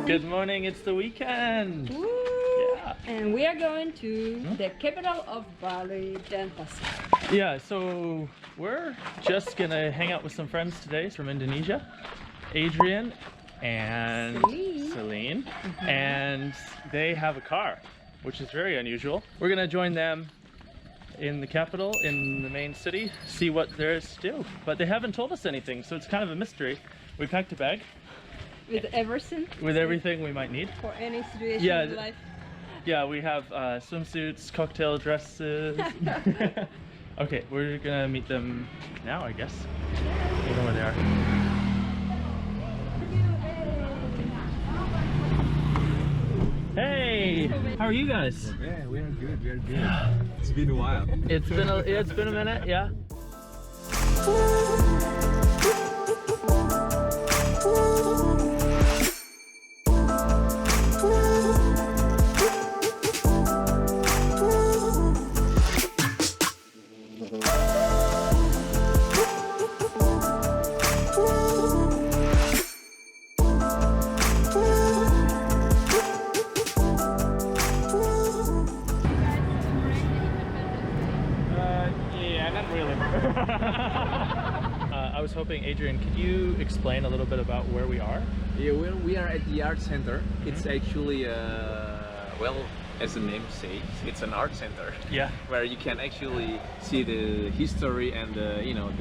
Good morning, it's the weekend. Woo. Yeah. And we are going to the capital of Bali, Denpasar. Yeah, so we're just gonna hang out with some friends today from Indonesia. Adrian and Celine. And they have a car, which is very unusual. We're gonna join them in the capital, in the main city, see what there is to do. But they haven't told us anything, so it's kind of a mystery. We packed a bag. With everything? With everything we might need. For any situation in life? Yeah, we have swimsuits, cocktail dresses. Okay, we're gonna meet them now, I guess. I don't know where they are. Hey! How are you guys? Yeah, we are good, we are good. It's been a while. It's been a minute, yeah. I was hoping, Adrian, could you explain a little bit about where we are? Yeah, we are at the art center. It's actually, well, as the name says, it's an art center. Yeah. Where you can actually see the history and you know,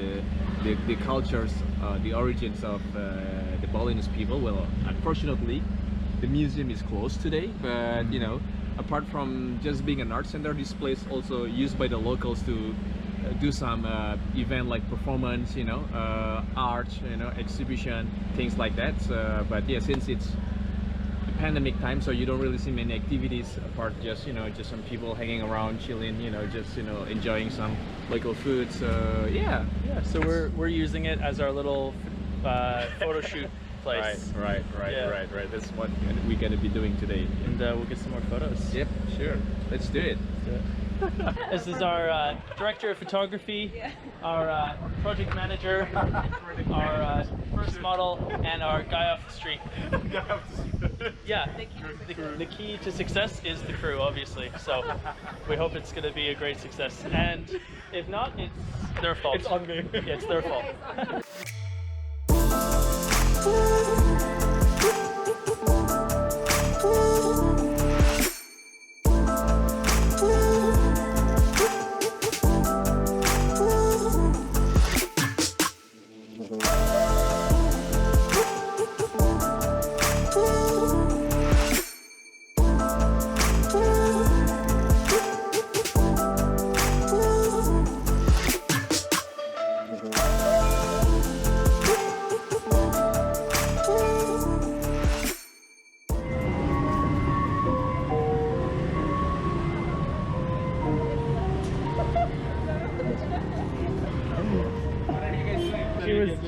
the cultures, the origins of the Balinese people. Well, unfortunately, the museum is closed today, but you know, apart from just being an art center, this place also used by the locals to do some event like performance, you know, art, you know, exhibition, things like that. But yeah, since it's the pandemic time, so you don't really see many activities apart just, you know, just some people hanging around, chilling, you know, just, you know, enjoying some local food. So yeah. So we're using it as our little photo shoot place. Right. That's what we're gonna be doing today. And we'll get some more photos. Yep, sure. Let's do it. This is our director of photography, our project manager, our first model, and our guy off the street. Yeah, the key to success is the crew, obviously. So we hope it's going to be a great success. And if not, it's their fault. It's on me. Yeah, it's their fault.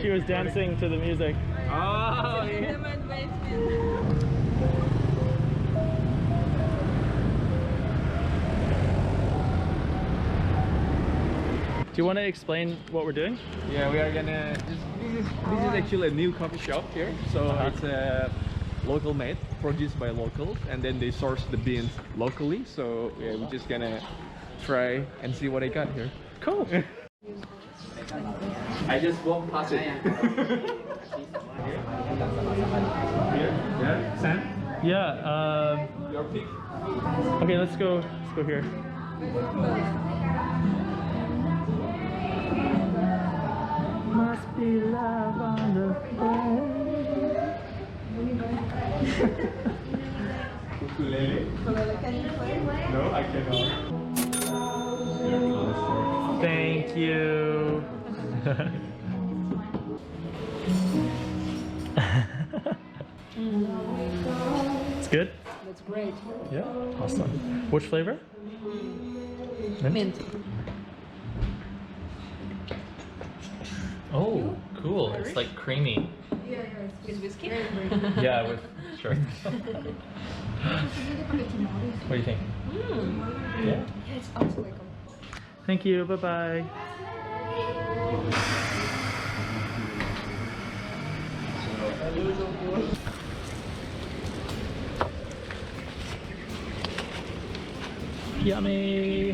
She was dancing to the music. Oh, yeah. Do you want to explain what we're doing? Yeah, we are gonna this is actually a new coffee shop here. So it's local made, produced by locals, and then they source the beans locally. So yeah, we're just gonna try and see what I got here. Cool. I just walked past it. Yeah, Sam? Yeah, Your pick. okay, let's go here. Must be love on the way. Ukulele? No, I cannot. Thank you. It's good? That's great. Yeah, awesome. Which flavor? Mint. Oh, cool. It's like creamy. With whiskey? Yeah, with sure. What do you think? Yeah. Yeah, it's also like Thank you. Bye bye. Yummy!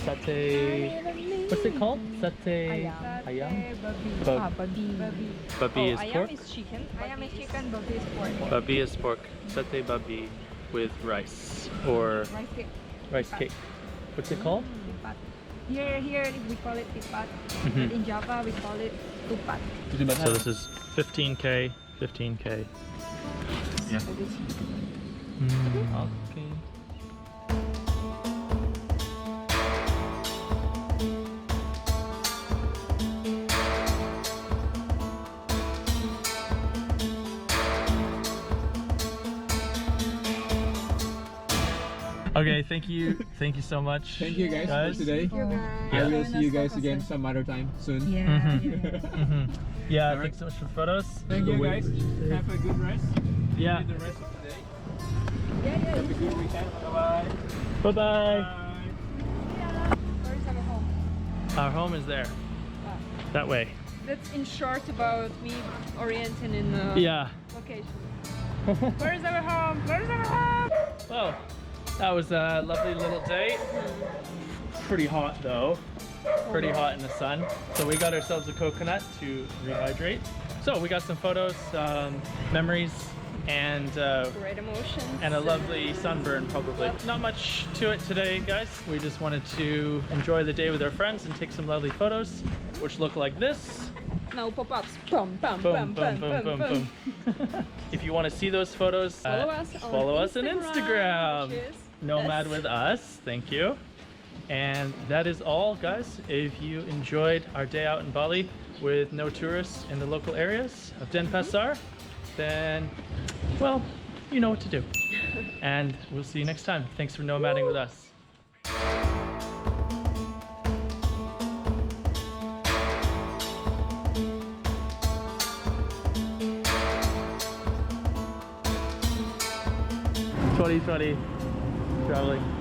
Satay. What's it called? Satay. Ayam? Babi. Babi is pork? is chicken. Ayam is chicken, babi is pork. Babi is pork. Satay babi with rice or Rice cake. rice cake. What's it called? Tipat. Here we call it tipat. Mhm. But in Java we call it tupat. So this is 15K, 15K. Yeah. Okay. Okay, thank you so much. Thank you guys for today. I Yeah. will see you guys again some other time soon. Yeah. Yeah, All right. thanks so much for photos. Thank you guys. Have a good rest. Yeah. Enjoy the rest of the day. Yeah. Have a good weekend. Bye bye. Bye-bye. Where's our home? Our home is there. That way. That's in short about me orienting in the Yeah. location. Where's our home? Where's our home? Well, that was a lovely little day. Pretty hot though. Pretty hot in the sun. So we got ourselves a coconut to rehydrate. So we got some photos, memories, and Great emotions. a lovely sunburn probably. Not much to it today, guys. We just wanted to enjoy the day with our friends and take some lovely photos, which look like this. Now pop-ups. Boom, boom, Boom, boom, boom, boom, boom. If you want to see those photos, Follow us on on Instagram. which is Nomad this. with us. Thank you. And that is all, guys. If you enjoyed our day out in Bali with no tourists in the local areas of Denpasar, then, well, you know what to do. And we'll see you next time. Thanks for nomading with us. Traveling.